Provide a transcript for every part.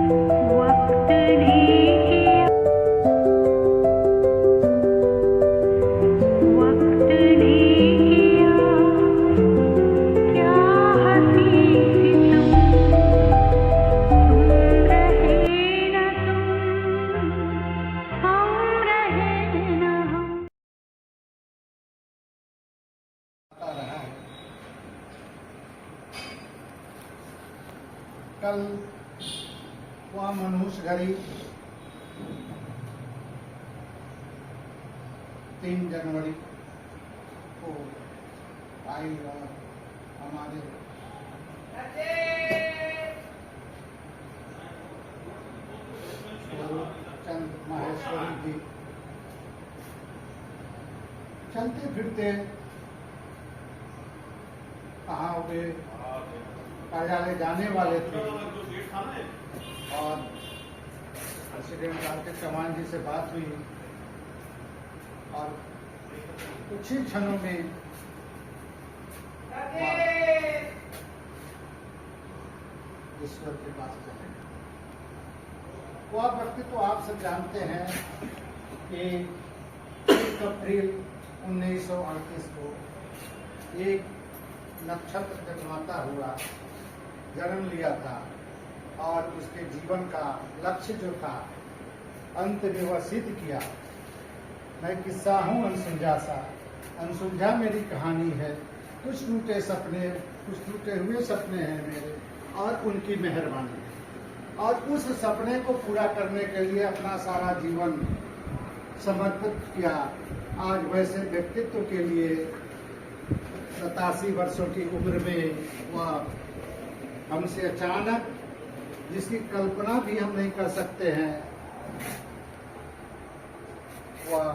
वक्त ने किया, वक्त ने किया क्या हंसी सितम, तुम रहे न तुम, हम रहे न हम। रहा है। कल वह मनुष्य घड़ी 3 जनवरी को आई और हमारे चंद माहेश्वरी जी चलते फिरते कहाँ वे कार्यालय जाने वाले थे और प्रेसिडेंट के चौहान जी से बात हुई और कुछ ही क्षणों में ईश्वर के पास चले गए। वह व्यक्ति तो आप सब जानते हैं कि 1 अप्रैल 1938 को एक नक्षत्र जगमाता हुआ जन्म लिया था और उसके जीवन का लक्ष्य जो था अंत में वह सिद्ध किया। मैं किस्सा हूँ अनसुलझा सा, अनसुलझा मेरी कहानी है, कुछ टूटे सपने, कुछ टूटे हुए सपने हैं मेरे और उनकी मेहरबानी है। और उस सपने को पूरा करने के लिए अपना सारा जीवन समर्पित किया। आज वैसे व्यक्तित्व के लिए 87 वर्षों की उम्र में वह हमसे अचानक, जिसकी कल्पना भी हम नहीं कर सकते हैं, वह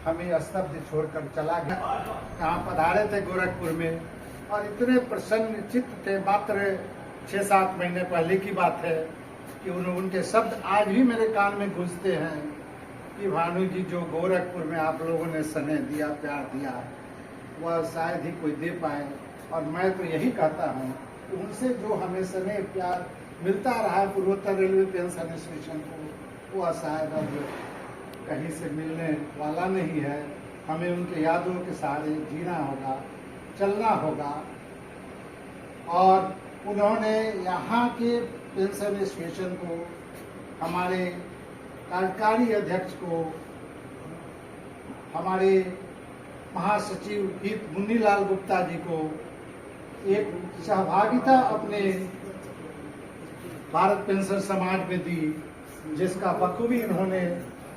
हमें स्तब्ध छोड़कर चला गया। कहाँ पधारे थे गोरखपुर में और इतने प्रसन्न चित्त थे। मात्र 6-7 महीने पहले की बात है कि उनके शब्द आज भी मेरे कान में गूंजते हैं कि भानु जी जो गोरखपुर में आप लोगों ने स्नेह दिया, प्यार दिया, वह शायद ही कोई दे पाए। और मैं तो यही कहता हूँ कि उनसे जो हमें स्नेह प्यार मिलता रहा है पूर्वोत्तर रेलवे पेंशन एसोसिएशन को, वह शायद अब कहीं से मिलने वाला नहीं है। हमें उनके यादों के सहारे जीना होगा, चलना होगा। और उन्होंने यहाँ के पेंशन एसोसिएशन को, हमारे कार्यकारी अध्यक्ष को, हमारे महासचिव हित मुन्नीलाल गुप्ता जी को एक सहभागिता अपने भारत पेंशन समाज में दी, जिसका बखूबी इन्होंने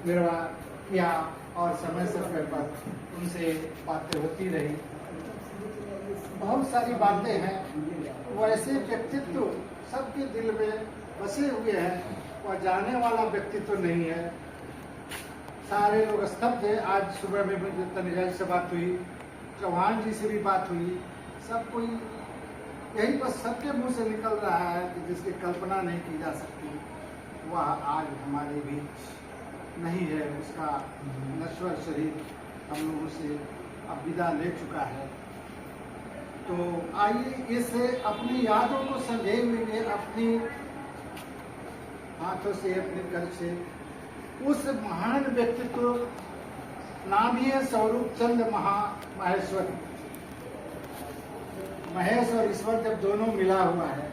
निर्वाह किया और समय समय पर उनसे बातें होती रही। बहुत सारी बातें हैं, वैसे व्यक्तित्व सबके दिल में बसे हुए हैं, वह जाने वाला व्यक्तित्व नहीं है। सारे लोग स्तब्ध थे। आज सुबह में मुझे तनिजा से बात हुई, चौहान जी से भी बात हुई, सब कोई यही बस सबके मुंह से निकल रहा है कि जिसकी कल्पना नहीं की जा सकती, वह आज हमारे बीच नहीं है। उसका नश्वर शरीर हम लोगों से अब विदा ले चुका है। तो आइए इसे अपनी यादों को संजोए हुए अपनी हाथों से, अपने घर से उस महान व्यक्तित्व, नाम ही है स्वरूप चंद माहेश्वर। महेश और ईश्वर जब दोनों मिला हुआ है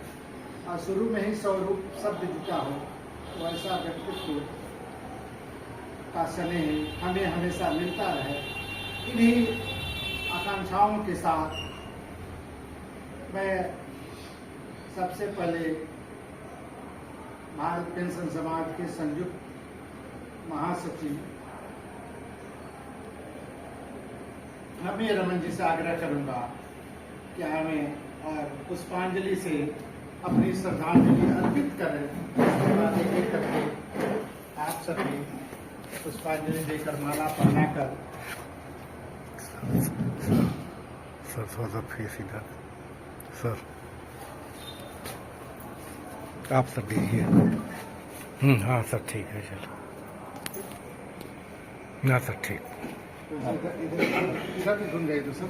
और शुरू में ही स्वरूप शब्द जुटा हो, तो ऐसा व्यक्तित्व का स्नेह हमें हमेशा मिलता रहे। इन्हीं आकांक्षाओं के साथ मैं सबसे पहले भारत पेंशन समाज के संयुक्त महासचिव नमी रमन जी से आग्रह करूंगा कि हमें और पुष्पांजलि से अपनी श्रद्धांजलि अर्पित करें। उसके बाद एक करके आप सभी पुष्पांजलि देकर माला पहनाकर। सर थोड़ा सा फेस इधर सर, आप सर देखिए। हाँ सर ठीक है, चलो ना सर ठीक। इधर भी धुन गई तो सब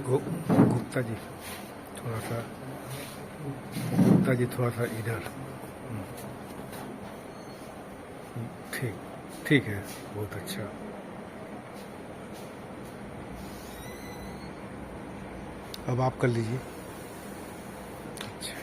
गुप्ता जी थोड़ा सा, गुप्ता जी थोड़ा सा इधर। ठीक, ठीक है, बहुत अच्छा। अब आप कर लीजिए। अच्छा,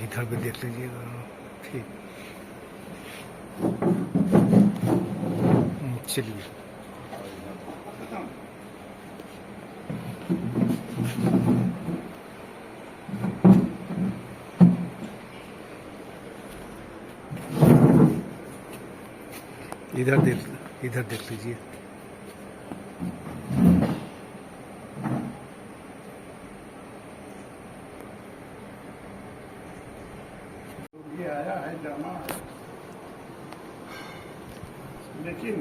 इधर भी देख लीजिएगा। ठीक, चलिए। इधर देख लीजिए। ये आया है ड्रामा, लेकिन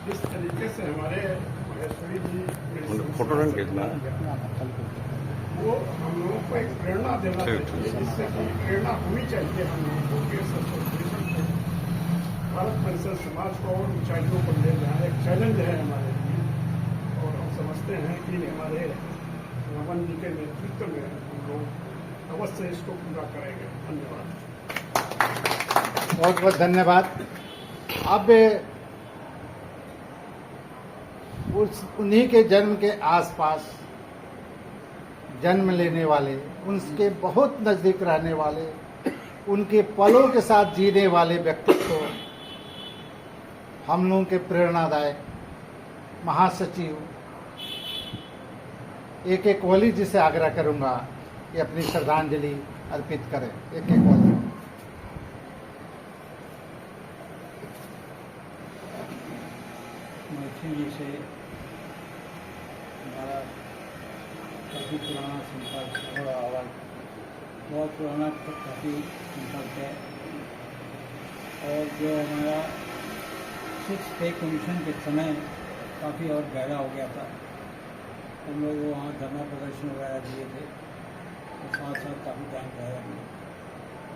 जिस तरीके से हमारे महेश्वरी जी फोटो रन कितना वो हम लोगों को एक प्रेरणा देना चाहिए, जिससे कि प्रेरणा होनी चाहिए हम लोगों को कि एसोसिएशन को, भारत परिसर समाज को और ऊंचाइयों पर ले जाए। एक चैलेंज है हमारे लिए और हम समझते हैं कि हमारे रमन जी के नेतृत्व में हम लोग अवश्य इसको पूरा करेंगे। धन्यवाद। बहुत बहुत धन्यवाद। अब उन्हीं के जन्म के आसपास जन्म लेने वाले, उनके बहुत नजदीक रहने वाले, उनके पलों के साथ जीने वाले व्यक्तित्व, हम लोगों के प्रेरणादायक महासचिव एक वली जी से आग्रह करूंगा कि अपनी श्रद्धांजलि अर्पित करें। एक वली। मैथिली जी से हमारा काफ़ी पुराना संपर्क थोड़ा आवाज बहुत पुराना काफ़ी संपर्क है, और जो हमारा 6 पे कमीशन के समय काफ़ी और गहरा हो गया था। हम लोग वहाँ धरना प्रदर्शन वगैरह दिए थे और साथ साथ काफ़ी टाइम गहरा भी,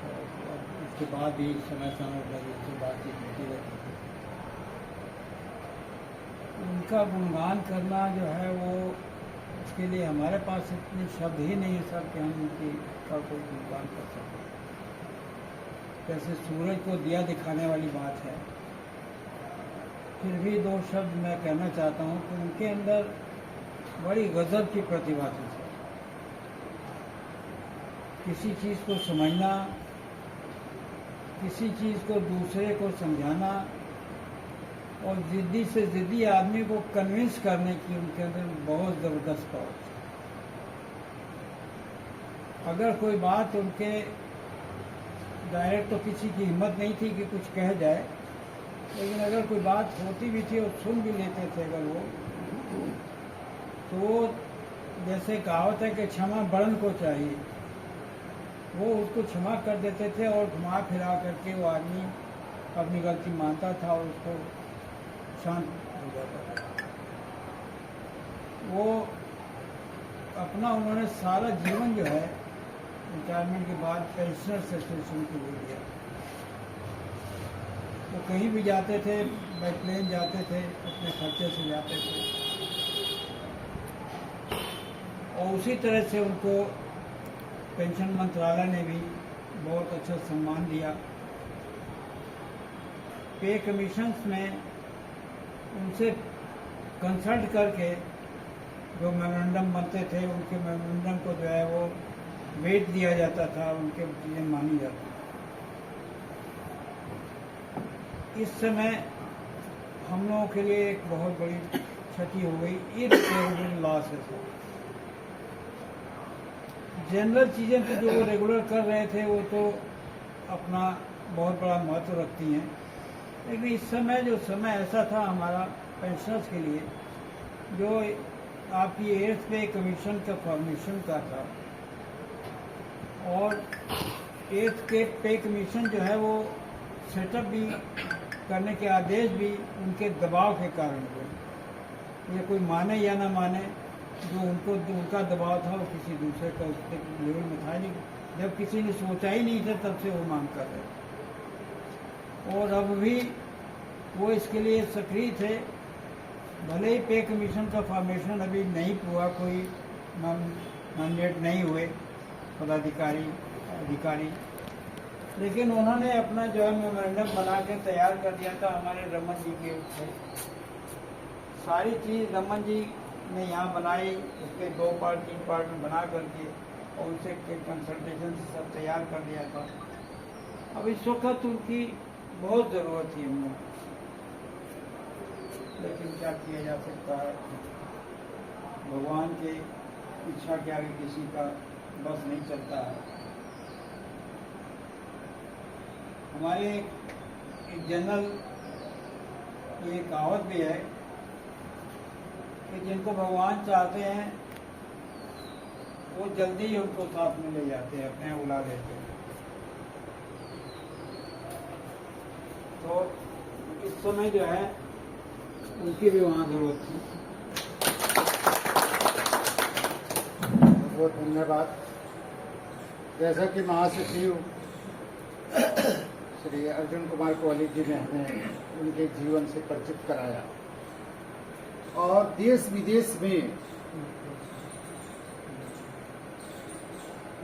और उसके बाद भी समय समय पर इससे बातचीत होती रहती थी। उनका गुणगान करना जो है वो, उसके लिए हमारे पास इतने शब्द ही नहीं है सर कि हम उनकी का कोई गुणगान कर सकें। जैसे सूरज को दिया दिखाने वाली बात है, फिर भी 2 शब्द मैं कहना चाहता हूँ कि उनके अंदर बड़ी गजब की प्रतिभा थी सर। किसी चीज़ को समझना, किसी चीज़ को दूसरे को समझाना, और ज़िद्दी से ज़िद्दी आदमी को कन्विंस करने की उनके अंदर बहुत ज़बरदस्त पावर थी। अगर कोई बात उनके डायरेक्ट तो किसी की हिम्मत नहीं थी कि कुछ कह जाए, लेकिन अगर कोई बात होती भी थी और सुन भी लेते थे अगर वो, तो जैसे कहावत है कि क्षमा बड़न को चाहिए, वो उसको क्षमा कर देते थे और घुमा फिरा करके वो आदमी अपनी गलती मानता था और उसको शांत हो जाता था। वो अपना उन्होंने सारा जीवन जो है रिटायरमेंट के बाद पेंशनर्स एसोसिएशन के लिए दिया। वो कहीं भी जाते थे, बाई प्लेन जाते थे, अपने खर्चे से जाते थे, और उसी तरह से उनको पेंशन मंत्रालय ने भी बहुत अच्छा सम्मान दिया। पे कमीशंस में उनसे कंसल्ट करके जो मेमोरेंडम बनते थे, उनके मेमोरेंडम को जो है वो वेट दिया जाता था, उनके चीज़ें मानी जाती। इस समय हम लोगों के लिए एक बहुत बड़ी क्षति हो गई, इररिपेयरेबल लॉस है सर। जनरल चीज़ें तो जो वो रेगुलर कर रहे थे वो तो अपना बहुत बड़ा महत्व रखती हैं, लेकिन इस समय जो समय ऐसा था हमारा पेंशनर्स के लिए, जो आपकी 8th पे कमीशन का फॉर्मेशन का था, और 8th के पे कमीशन जो है वो सेटअप भी करने के आदेश भी उनके दबाव के कारण हुए। ये कोई माने या ना माने, जो उनका दबाव था वो किसी दूसरे का उस लेवल में था नहीं। जब किसी ने सोचा ही नहीं था तब से वो मांग कर रहे और अब भी वो इसके लिए सक्रिय थे। भले ही पे कमीशन का फॉर्मेशन अभी नहीं हुआ, कोई मैंडेट नहीं हुए अधिकारी, लेकिन उन्होंने अपना जो है मेमोरेंडम बना के तैयार कर दिया था हमारे रमन जी के ऊपर। सारी चीज़ रमन जी ने यहाँ बनाई, उसके 2 पार्ट 3 पार्ट में बना करके और उनसे कंसल्टेशन से सब तैयार कर दिया था। अब इस वक्त उनकी बहुत ज़रूरत थी हमें, लेकिन क्या किया जा सकता है, भगवान के इच्छा के आगे किसी का बस नहीं चलता है। हमारे एक जनरल ये कहावत भी है कि जिनको भगवान चाहते हैं वो जल्दी ही उनको साथ में ले जाते हैं, अपने उड़ा लेते हैं। तो इस समय जो है उनकी भी वहाँ जरूरत थी। बहुत धन्यवाद। जैसा कि महासचिव श्री अर्जुन कुमार कोहली जी ने हमें उनके जीवन से परिचित कराया और देश विदेश में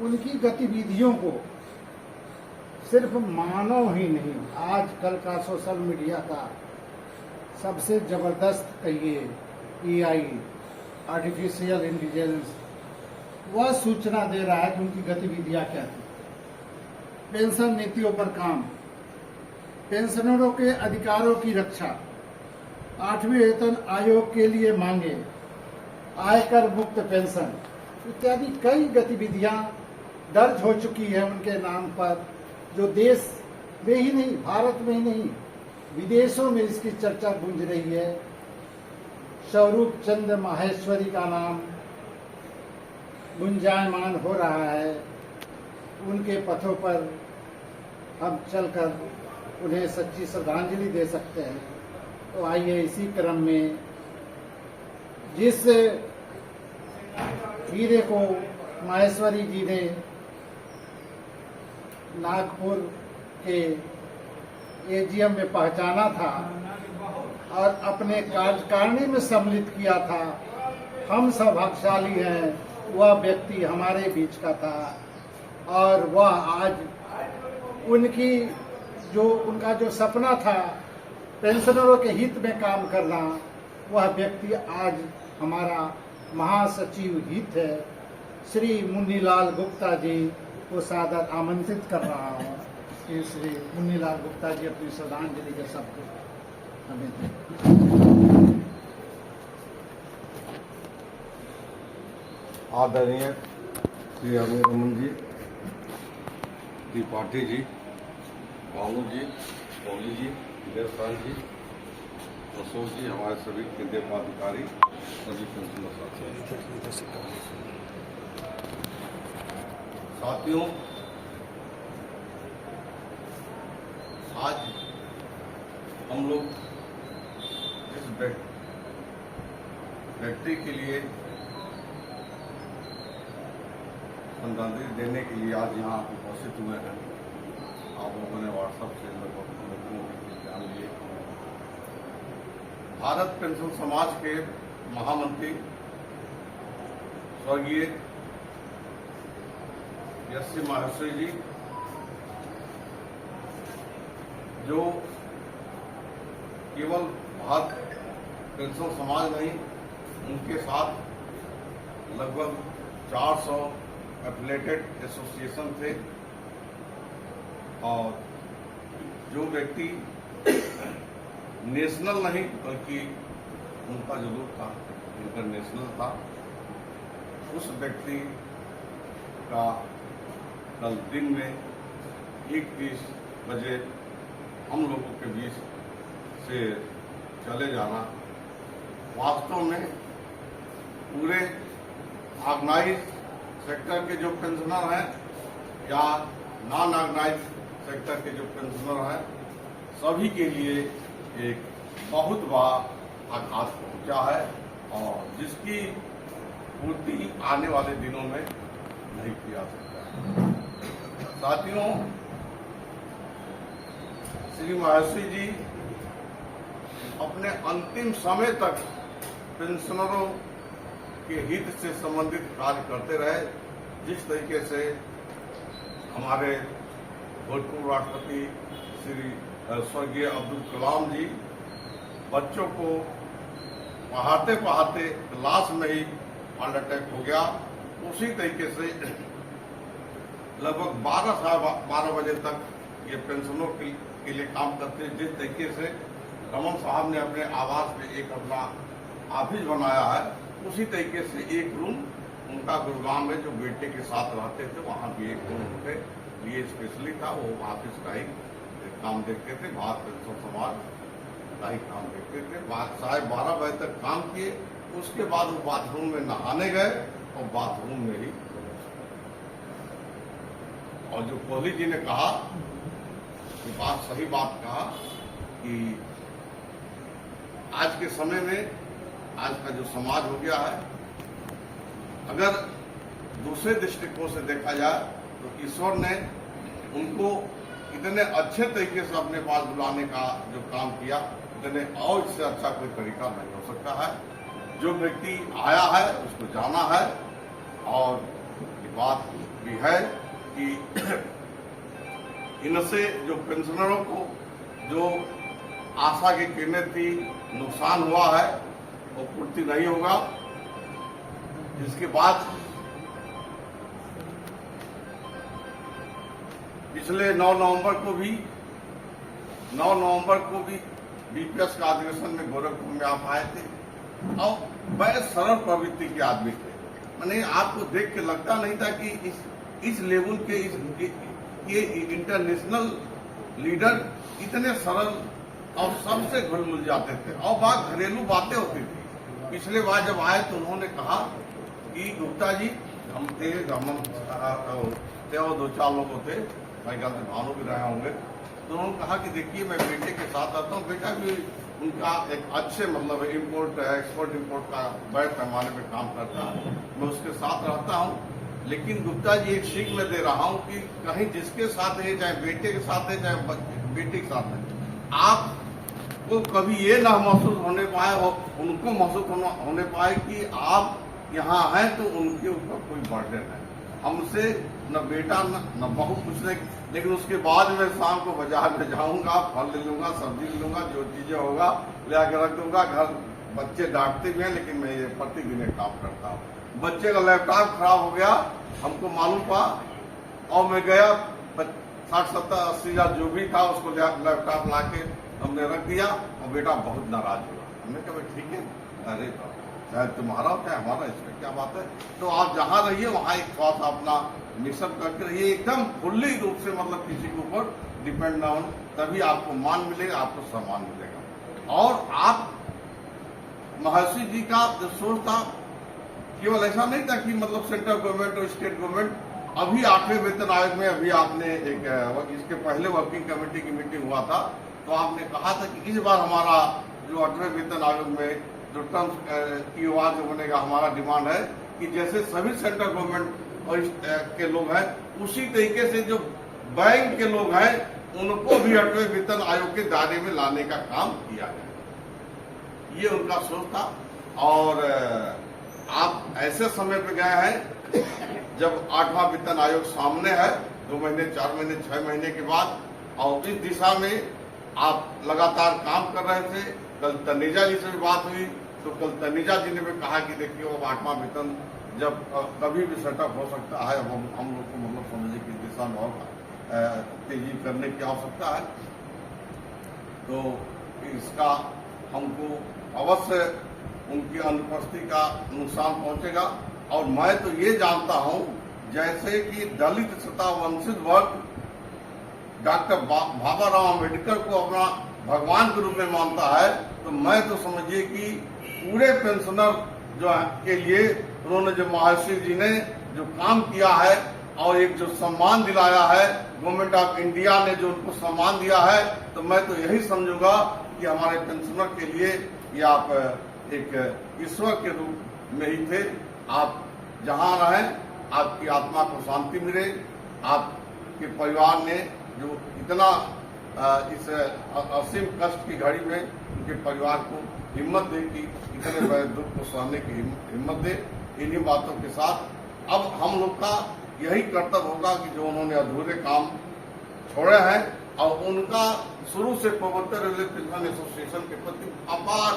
उनकी गतिविधियों को सिर्फ मानव ही नहीं, आजकल का सोशल मीडिया का सबसे जबरदस्त कहिए AI आर्टिफिशियल इंटेलिजेंस वह सूचना दे रहा है कि उनकी गतिविधियां क्या थी। पेंशन नीतियों पर काम, पेंशनरों के अधिकारों की रक्षा, 8वें वेतन आयोग के लिए मांगे, आयकर मुक्त पेंशन इत्यादि कई गतिविधियां दर्ज हो चुकी है उनके नाम पर, जो देश में ही नहीं, भारत में ही नहीं, विदेशों में इसकी चर्चा गूंज रही है। स्वरूप चंद्र माहेश्वरी का नाम गुंजायमान हो रहा है। उनके पथों पर हम चलकर उन्हें सच्ची श्रद्धांजलि दे सकते हैं। तो आइए इसी क्रम में जिस हीरे को माहेश्वरी जी ने नागपुर के AGM में पहचाना था और अपने कार्यकारिणी में सम्मिलित किया था, हम सौभाग्यशाली हैं, वह व्यक्ति हमारे बीच का था और वह आज उनका जो सपना था पेंशनरों के हित में काम करना, वह व्यक्ति आज हमारा महासचिव हित है। श्री मुन्नीलाल गुप्ता जी को सादर आमंत्रित कर रहा हूँ कि श्री मुन्नीलाल गुप्ता जी अपनी श्रद्धांजलि के शब्द हमें दें। आदरणीय श्री अरुण रमन जी, त्रिपाठी जी, भानु जी, कोहली जी, देवपाल जी, अशोक जी, हमारे सभी केंद्रीय पदाधिकारी, सभी पेंशनर साथियों, आज हम लोग इस व्यक्ति के लिए श्रद्धांजलि देने के लिए आज यहाँ उपस्थित हुए हैं। आप लोगों ने व्हाट्सएप से लगभग जान लिए। भारत पेंशन समाज के महामंत्री स्वर्गीय S.C. माहेश्वरी जी, जो केवल भारत पेंशन समाज नहीं, उनके साथ लगभग 400 एफिलेटेड एसोसिएशन थे और जो व्यक्ति नेशनल नहीं बल्कि उनका जो रूप था इंटरनेशनल था, उस व्यक्ति का कल दिन में 1:30 बजे हम लोगों के बीच से चले जाना वास्तव में पूरे ऑर्गेनाइज सेक्टर के जो पेंशनर हैं या नॉन ऑर्गेनाइज सेक्टर के जो पेंशनर हैं, सभी के लिए एक बहुत बड़ा आघात पहुंचा है और जिसकी पूर्ति आने वाले दिनों में नहीं किया सकता। साथियों, श्री महर्षि जी अपने अंतिम समय तक पेंशनरों के हित से संबंधित कार्य करते रहे। जिस तरीके से हमारे भूतपूर्व राष्ट्रपति श्री स्वर्गीय अब्दुल कलाम जी बच्चों को पढ़ाते पढ़ाते क्लास में ही हार्ट अटैक हो गया, उसी तरीके से लगभग 12 बजे तक ये पेंशनों के लिए काम करते। जिस तरीके से रमन साहब ने अपने आवास में एक अपना ऑफिस बनाया है, उसी तरीके से एक रूम उनका गुरुग्राम में जो बेटे के साथ रहते थे वहां भी एक रूम उनके लिए स्पेशली था। वो ऑफिस का ही काम देखते थे, भारत पेंशन समाज का ही काम देखते थे। 12:30 बजे तक काम किए, उसके बाद वो बाथरूम में नहाने गए और बाथरूम में ही। और जो कोहली जी ने कहा कि बात सही बात कहा कि आज के समय में आज का जो समाज हो गया है, अगर दूसरे दृष्टिकोण से देखा जाए तो ईश्वर ने उनको इतने अच्छे तरीके से अपने पास बुलाने का जो काम किया, इतने और इससे अच्छा कोई तरीका नहीं हो सकता है। जो व्यक्ति आया है उसको जाना है। और ये बात भी है कि इनसे जो पेंशनरों को जो आशा की किरणें थी, नुकसान हुआ है, वो पूर्ति नहीं होगा। इसके बाद पिछले 9 नवंबर को भी बीपीएस का अधिवेशन में गोरखपुर में आप आए थे और बड़े सरल प्रवृत्ति के आदमी थे। मैंने आपको देख के लगता नहीं था कि इस लेवल के ये इंटरनेशनल लीडर इतने सरल और सबसे घुल मिल जाते थे और बात घरेलू बातें होती थी। पिछले बार जब आए तो उन्होंने कहा कि गुप्ता जी, हम थे, रमन थे और 2-4 लोग थे, मेरे ख्याल से भानु भी रहे होंगे। तो उन्होंने कहा कि देखिए मैं बेटे के साथ आता हूँ, बेटा भी उनका एक अच्छे मतलब एक्सपोर्ट इम्पोर्ट का बड़े पैमाने पे काम करता है, मैं उसके साथ रहता हूँ। लेकिन गुप्ता जी एक सीख मैं दे रहा हूँ कि कहीं जिसके साथ है, चाहे बेटे के साथ है चाहे बेटी के साथ है, आपको कभी ये ना महसूस होने पाए और उनको महसूस होने पाए कि आप यहाँ हैं तो उनके ऊपर कोई बर्डन है। हमसे न बेटा न बहू कुछ नहीं, लेकिन उसके बाद मैं शाम को बाजार में जाऊंगा, फल ले लूंगा, सब्जी ले लूंगा, जो चीजें होगा ले आकर रख दूंगा। घर बच्चे डांटते भी हैं, लेकिन मैं ये प्रतिदिन काम करता हूँ। बच्चे का लैपटॉप खराब हो गया, हमको मालूम पड़ा और मैं गया 60-70-80 हजार जो भी था उसको लैपटॉप ला के हमने रख दिया और बेटा बहुत नाराज हुआ। हमने कहा ठीक है, अरे चाहे तुम्हारा हो चाहे हमारा, इसमें क्या बात है। तो आप जहाँ रहिए वहाँ एक थोड़ा सा अपना मिक्सअप करके रहिए, एकदम फुल्ली रूप से मतलब किसी के ऊपर डिपेंड ना हो, तभी आपको मान मिलेगा, आपको सम्मान मिलेगा। और आप महर्षि जी का जो सोच था केवल ऐसा नहीं था कि मतलब सेंट्रल गवर्नमेंट और स्टेट गवर्नमेंट। अभी 8वें वेतन आयोग में अभी आपने एक इसके पहले वर्किंग कमेटी की मीटिंग हुआ था, तो आपने कहा था कि इस बार हमारा जो 8वें वेतन आयोग में जो टर्म्स की आवाज बनेगा, हमारा डिमांड है कि जैसे सभी सेंट्रल गवर्नमेंट और के लोग हैं, उसी तरीके से जो बैंक के लोग हैं उनको भी 8वें वेतन आयोग के दायरे में लाने का काम किया जाए। ये उनका सोच था। और आप ऐसे समय पे गए हैं जब 8वां वेतन आयोग सामने है, 2 महीने 4 महीने 6 महीने के बाद, और इस दिशा में आप लगातार काम कर रहे थे। कल तनेजा जी से भी बात हुई तो कल तनेजा जी ने भी कहा कि देखिए अब 8वां वेतन जब कभी भी सेटअप हो सकता है, हम लोग को मतलब समझिए कि दिशा में और तेजी करने की आवश्यकता है। तो इसका हमको अवश्य उनकी अनुपस्थिति का नुकसान पहुंचेगा। और मैं तो ये जानता हूं जैसे कि दलित तथा वंचित वर्ग डॉक्टर बाबा अम्बेडकर को अपना भगवान के रूप में मानता है, तो मैं तो समझिए कि पूरे पेंशनर जो के लिए उन्होंने जो महर्षि जी ने जो काम किया है और एक जो सम्मान दिलाया है, गवर्नमेंट ऑफ इंडिया ने जो उनको सम्मान दिया है, तो मैं तो यही समझूंगा कि हमारे पेंशनर के लिए ये आप एक ईश्वर के रूप में ही थे। आप जहां रहें आपकी आत्मा को शांति मिले। आपके परिवार ने जो इतना इस असीम कष्ट की घड़ी में उनके परिवार को हिम्मत दे कि इतने बड़े दुख को सहने की हिम्मत दे। इन्हीं बातों के साथ अब हम लोग का यही कर्तव्य होगा कि जो उन्होंने अधूरे काम छोड़े हैं और उनका शुरू से पूर्वोत्तर रेलवे पेंशन एसोसिएशन के प्रति अपार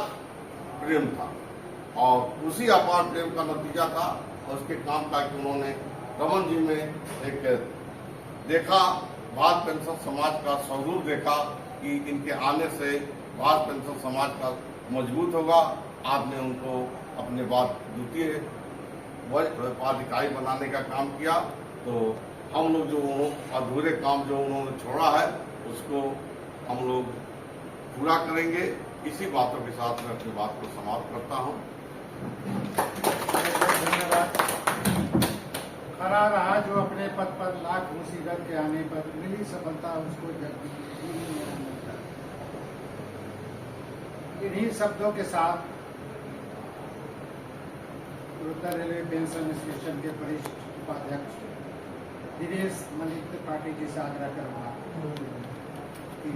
प्रेम था और उसी अपार प्रेम का नतीजा था और उसके काम का कि उन्होंने रमन जी में एक देखा, भारत पेंशन समाज का स्वरूप देखा कि इनके आने से भारत पेंशन समाज का मजबूत होगा। आपने उनको अपने बाद द्वितीय पदाधिकारी बनाने का काम किया। तो हम लोग जो अधूरे काम जो उन्होंने छोड़ा है उसको हम लोग पूरा करेंगे। इसी बातों के साथ मैं अपनी बात को समाप्त करता हूँ। धन्यवाद। खरा रहा जो अपने पद पर लाख मुसीबत के आने पर मिली सफलता उसको जल्दी नहीं मिलता। इन्हीं शब्दों के साथ उत्तर रेलवे पेंशन एसोसिएशन के वरिष्ठ उपाध्यक्ष दिनेश मलिक त्रिपाठी जी से आग्रह करूंगा कि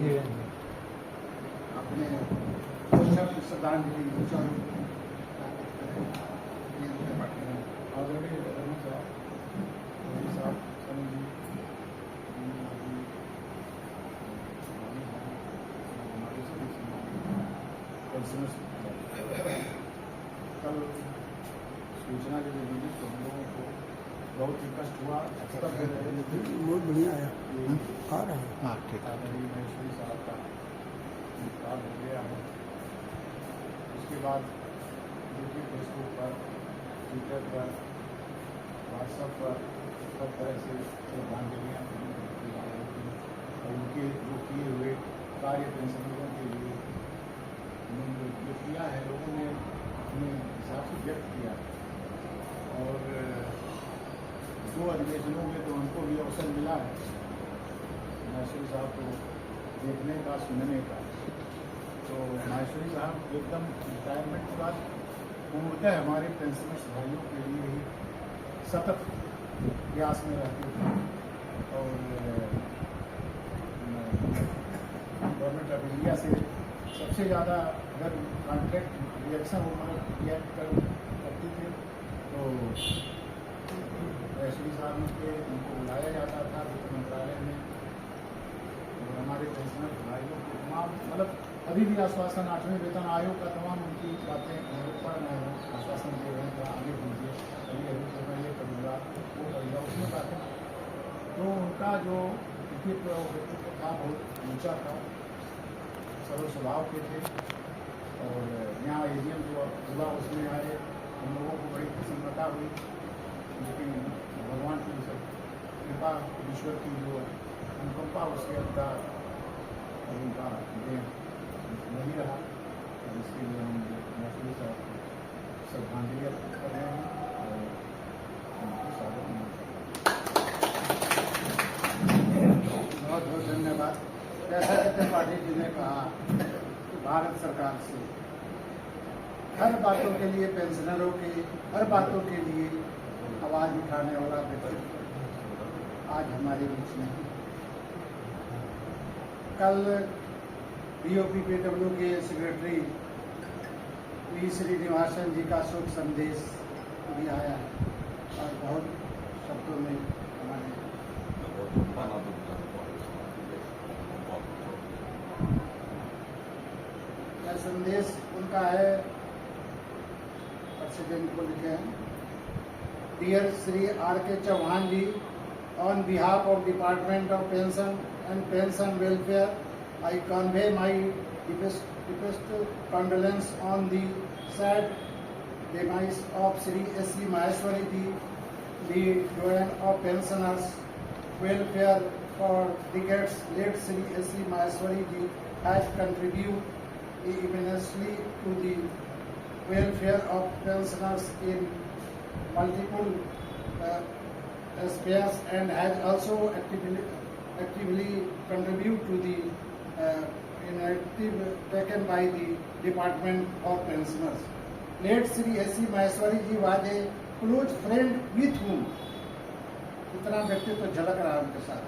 अपने शब्द श्रद्धांजलि कल सूचना जब मिली तो हम लोगों को बहुत ही कष्ट हुआ। बहुत बढ़िया आया आ रहा है। हाँ ठीक है। महेश्वरी साहब का इंतकाल हो गया है। उसके बाद यूट्यूब, फेसबुक पर, ट्विटर पर, व्हाट्सएप पर सब तरह से श्रद्धांजलियाँ और उनके जो किए हुए कार्य पेंशनरों के लिए उन्होंने जो किया है लोगों ने अपने हिसाब से व्यक्त किया और दो अधिवेशनों में तो उनको भी अवसर मिला है महेश्वरी साहब को देखने का, सुनने का। तो महेश्वरी साहब एकदम रिटायरमेंट के बाद पूर्णतः हमारे पेंशनर्स भाइयों के लिए ही सतत प्रयास में रहते थे और गवर्नमेंट ऑफ इंडिया से सबसे ज़्यादा अगर कॉन्ट्रैक्ट रिएक्शन रिएक्ट करती थे तो महेश्वरी साहब के उनको बुलाया जाता था वित्त मंत्रालय में और हमारे पेंशनर भाइयों को तमाम मतलब अभी भी आश्वासन 8वें वेतन आयोग का तमाम उनकी बातें पर मैं आश्वासन दे रहे हैं तो आगे दीजिए अभी तो मैं ये करूँगा वो करूँगा उसमें कहते हैं। तो उनका जो व्यक्तित्व था बहुत ऊँचा था, सरल स्वभाव के थे और यहाँ एजीएम जो हुआ उसमें आए हम लोगों को बड़ी प्रसन्नता हुई। लेकिन भगवान की सब कृपा, ईश्वर की जो अनुकंपा उसके अंदर उनका देह नहीं रहा और इसके लिए हम महेश्वरी साहब को श्रद्धांजलि अर्पित कर रहे हैं और उनको स्वागत। बहुत बहुत धन्यवाद। जैसा कि त्रिपाठी जी ने कहा कि भारत सरकार से हर बातों के लिए पेंशनरों की हर बातों के लिए आवाज उठाने वाला व्यक्ति आज हमारे बीच नहीं। कल BOPPW के सेक्रेटरी पी श्रीनिवासन जी का शोक संदेश भी आया है और बहुत शब्दों में हमारे यह संदेश उनका है। प्रेसिडेंट को लिखे हैं, dear Shri R.K. Chauhan ji, on behalf of Department of Pension and Pension Welfare, I convey my deepest condolence on the sad demise of Shri S.C. Maheshwari ji, the doyen of pensioners welfare for decades. Late Shri S.C. Maheshwari ji has contributed immensely to the welfare of pensioners in multiple aspects and has also actively contributed to the initiative taken by the Department of Pensioners. Late Shri S.C. Maheshwari ji was a close friend with whom, इतना व्यक्तित्व झलक रहा है उनके साथ,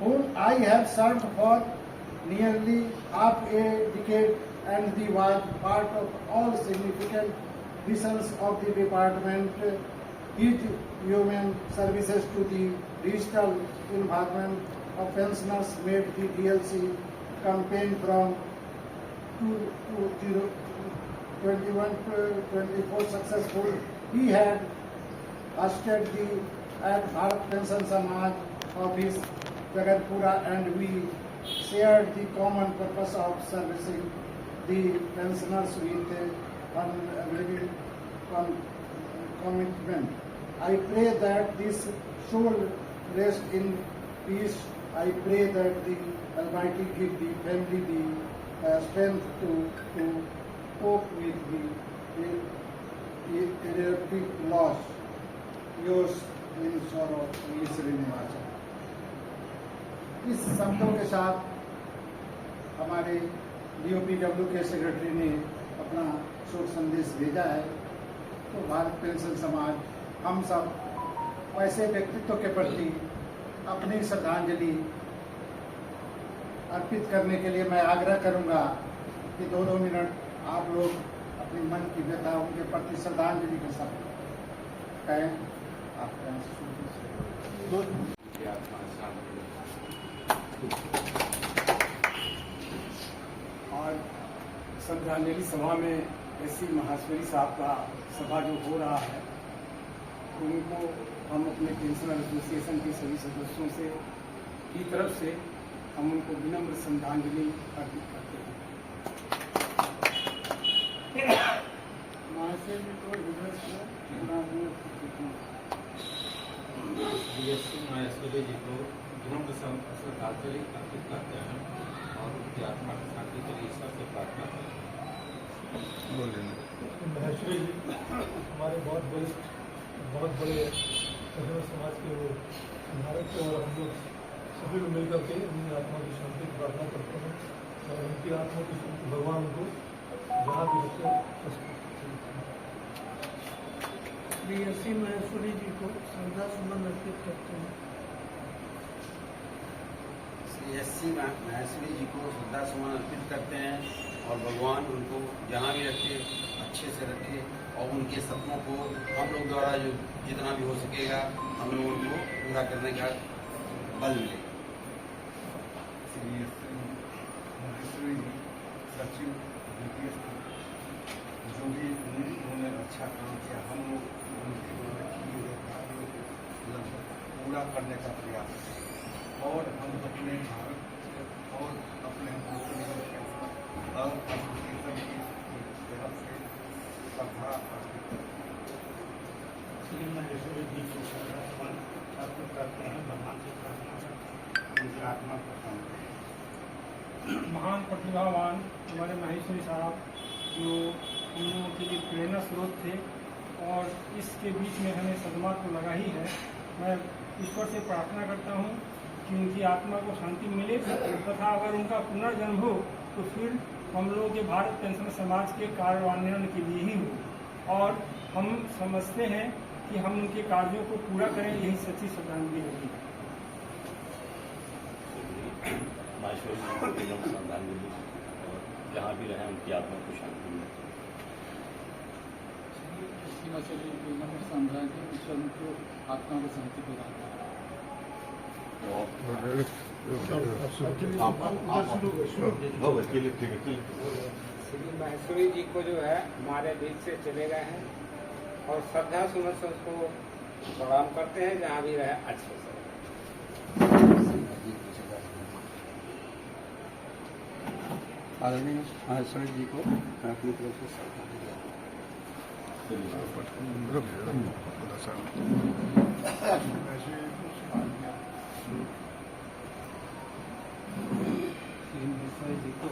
whom I have served for nearly half a decade and he was part of all significant missions of the department. His human services to the digital environment of pensioners made the DLC campaign from 2021 to 24 successful. He had hosted the at Bharat Pension Samaj office Jagatpura and we shared the common purpose of servicing the pensioners with unwavering commitment. I pray that this soul rest in peace. I pray that the Almighty give the family the strength to cope with the irreparable loss. Yours in sorrow, V. Srinivasan. इस शब्दों के साथ हमारे DOPW के secretary ने अपना शोक संदेश भेजा है। तो भारत पेंशन समाज हम सब ऐसे व्यक्तित्व के प्रति अपनी श्रद्धांजलि अर्पित करने के लिए मैं आग्रह करूंगा कि 2 मिनट आप लोग अपनी मन की व्यथा उनके प्रति श्रद्धांजलि के साथ कहें। और श्रद्धांजलि सभा में एससी महाश्वरी साहब का सभा जो हो रहा है, उनको हम अपने पेंशनर एसोसिएशन के सभी सदस्यों से की तरफ से हम उनको विनम्र श्रद्धांजलि अर्पित करते हैं। बीएससी महेश्वरी जी को विनम्र श्रद्धांजलि अर्पित करते हैं और उनकी आत्मा की शांति के लिए ईश्वर से प्रार्थना करते हैं। महेश्वरी जी हमारे बहुत वरिष्ठ, बहुत बड़े सदस्य समाज के वो भारत के, और हम लोग सभी लोग मिलकर के उनकी आत्मा की शांति की प्रार्थना करते हैं और उनकी आत्मा की शांति भगवान उनको जहाँ भी रखे। बीएससी महेश्वरी जी को श्रद्धा सुमन अर्पित करते हैं। एससी महेश्वरी जी को श्रद्धा सुमन अर्पित करते हैं और भगवान उनको जहाँ भी रखे अच्छे से रखे और उनके सपनों को हम लोग द्वारा जो जितना भी हो सकेगा हम लोग उनको पूरा करने का बल मिले। सचिव जो भी उन्होंने अच्छा काम किया, हम लोग उनके पूरा करने का प्रयास और हम अपने भारत और अपने और एसोसिएशन की तरफ से श्रद्धा श्री महेश्वरी जी को श्रद्धा अर्पित करते हैं। भगवान से प्रार्थना करते हैं उनकी आत्मा को शांति। महान प्रतिभावान हमारे महेश्वरी साहब जो हम लोगों के लिए प्रेरणा स्रोत थे और इसके बीच में हमें सदमा तो लगा ही है। मैं ईश्वर से प्रार्थना करता हूँ कि उनकी आत्मा को शांति मिले तथा अगर उनका पुनर्जन्म हो तो फिर हम लोगों के भारत पेंशन समाज के कार्यान्वयन के लिए ही हो और हम समझते हैं कि हम उनके कार्यों को पूरा करें, यही सच्ची श्रद्धांजलि होगी। महेश्वरी जी को विनम्र श्रद्धांजलि और जहाँ भी रहें उनकी आत्मा को शांति मिले। विनम्र श्रद्धांजलि, ईश्वर उनको आत्मा को शांति प्रदान करें। श्री महेश्वरी जी को जो है हमारे बीच से चले गए हैं और श्रद्धा सुमन से उसको प्रणाम करते हैं, जहाँ भी रहे अच्छे से। आदरणीय महेश्वरी जी को अपनी तरफ से श्रद्धांजलि जी को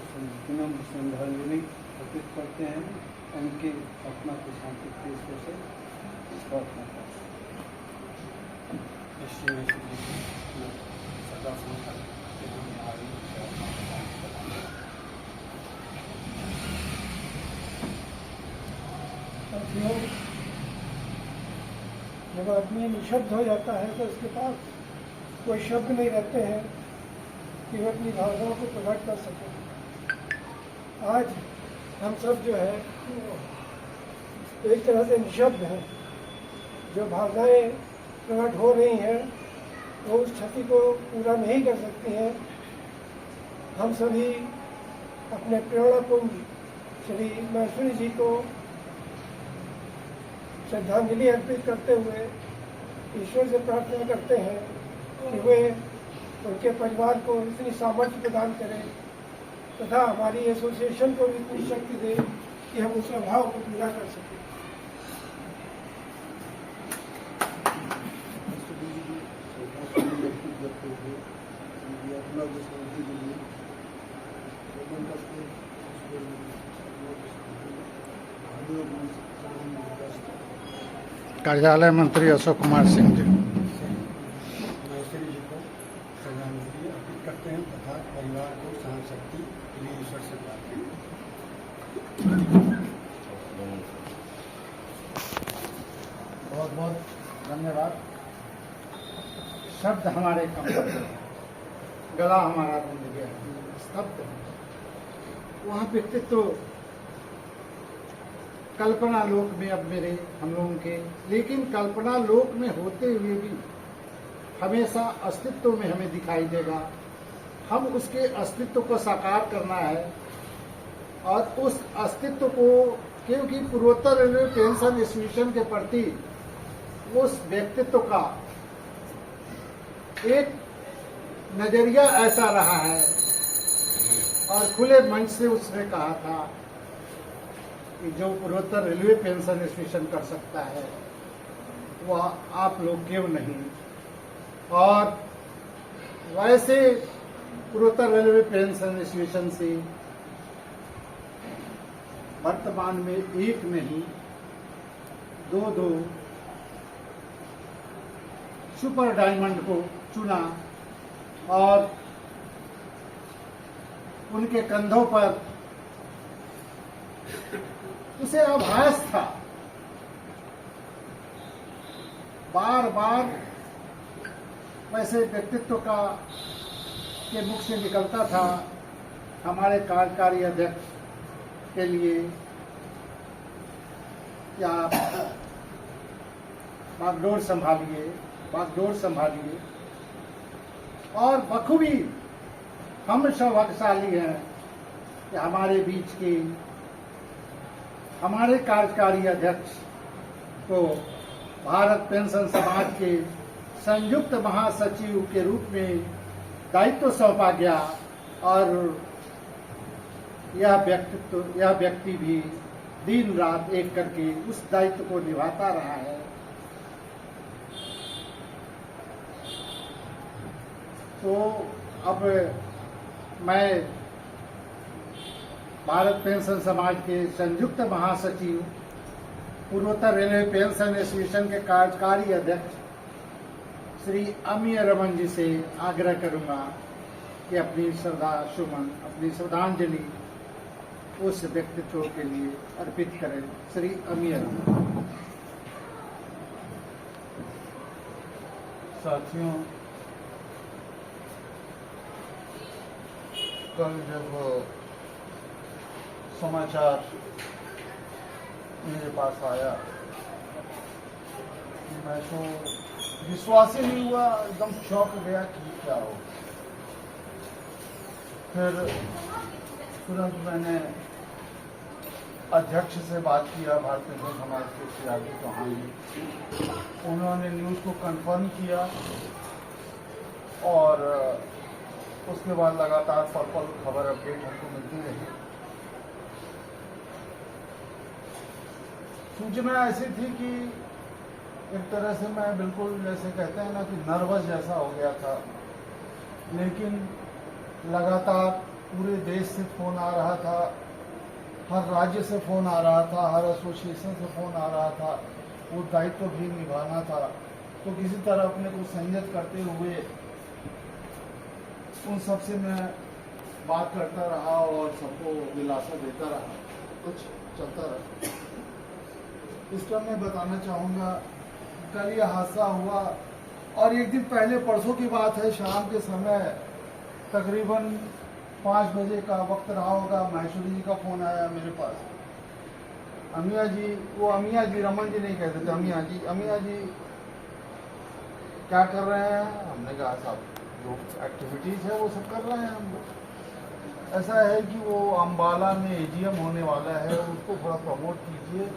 विनम्र श्रद्धांजलि अर्पित करते हैं, उनकी आत्मा की शांति के ईश्वर से प्रार्थना करते हैं। श्री महेश्वरी जी को सदा संस्कार के नाम में आगे जब आदमी निशब्द हो जाता है तो उसके पास कोई शब्द नहीं रहते हैं कि वो अपनी भावनाओं को प्रकट कर सके। आज हम सब जो है एक तरह से निशब्द हैं। जो भावनाएं प्रकट हो रही हैं वो उस क्षति को पूरा नहीं कर सकती हैं। हम सभी अपने प्रेरणा कुंज श्री माहेश्वरी जी को श्रद्धांजलि अर्पित करते हुए ईश्वर से प्रार्थना करते हैं कि वे उनके परिवार को इतनी सामर्थ्य प्रदान करें तथा हमारी एसोसिएशन को भी इतनी शक्ति दे कि हम उस अभाव को पूरा कर सकें। कार्यालय मंत्री अशोक कुमार सिंह जी। माहेश्वरी जी को श्रद्धांजलि अर्पित करते हैं तथा परिवार को सहन शक्ति के लिए ईश्वर से प्रार्थना। बहुत बहुत धन्यवाद। शब्द हमारे कम हो गए, गला हमारा बंद गया, स्तब्ध है। वहाँ व्यक्तित्व कल्पना लोक में अब मेरे हम लोगों के, लेकिन कल्पना लोक में होते हुए भी हमेशा अस्तित्व में हमें दिखाई देगा। हम उसके अस्तित्व को साकार करना है और उस अस्तित्व को, क्योंकि पूर्वोत्तर रेलवे पेंशन एसोसिएशन के प्रति उस व्यक्तित्व का एक नजरिया ऐसा रहा है और खुले मंच से उसने कहा था कि जो पूर्वोत्तर रेलवे पेंशन एसोसिएशन कर सकता है वह आप लोग क्यों नहीं। और वैसे पूर्वोत्तर रेलवे पेंशन एसोसिएशन से वर्तमान में एक नहीं दो सुपर डायमंड को चुना और उनके कंधों पर उसे आभास था, बार बार वैसे व्यक्तित्व का के मुख से निकलता था हमारे कार्यकारी अध्यक्ष के लिए क्या बागडोर संभालिए, बागडोर संभालिए। और बखूबी हम सौभाग्यशाली हैं कि हमारे बीच के हमारे कार्यकारी अध्यक्ष को भारत पेंशन समाज के संयुक्त महासचिव के रूप में दायित्व सौंपा गया और यह व्यक्ति भी दिन रात एक करके उस दायित्व को निभाता रहा है। तो अब मैं भारत पेंशन समाज के संयुक्त महासचिव पूर्वोत्तर रेलवे पेंशन एसोसिएशन के कार्यकारी अध्यक्ष श्री अमीय रमन जी से आग्रह करूंगा कि अपनी अपनी श्रद्धांजलि उस व्यक्तित्व के लिए अर्पित करें। श्री अमीय रमन। साथियों, कल जब समाचार मेरे पास आया मैं तो विश्वास ही नहीं हुआ, एकदम चौंक गया कि क्या हो। फिर तुरंत मैंने अध्यक्ष से बात किया, भारतीय पेंशन समाज के श्री राजीव चौहान जी। उन्होंने न्यूज़ को कंफर्म किया और उसके बाद लगातार पल खबर अपडेट हमको मिलती रही। सूचना ऐसी थी कि एक तरह से मैं बिल्कुल जैसे कहते हैं ना कि नर्वस जैसा हो गया था, लेकिन लगातार पूरे देश से फोन आ रहा था, हर राज्य से फोन आ रहा था, हर एसोसिएशन से फोन आ रहा था। वो दायित्व भी निभाना था, तो किसी तरह अपने को संयत करते हुए उन सबसे मैं बात करता रहा और सबको दिलासा देता रहा, कुछ चलता रहा। इस पर मैं बताना चाहूँगा कल ये हादसा हुआ। और एक दिन पहले परसों की बात है, शाम के समय तकरीबन 5 बजे का वक्त रहा होगा, माहेश्वरी जी का फोन आया मेरे पास। अमिया जी, वो अमिया जी, रमन जी नहीं कहते थे, अमिया जी क्या कर रहे हैं? हमने कहा साहब जो एक्टिविटीज है वो सब कर रहे हैं हम लोग। ऐसा है कि वो अम्बाला में एजीएम होने वाला है, उसको थोड़ा प्रमोट कीजिए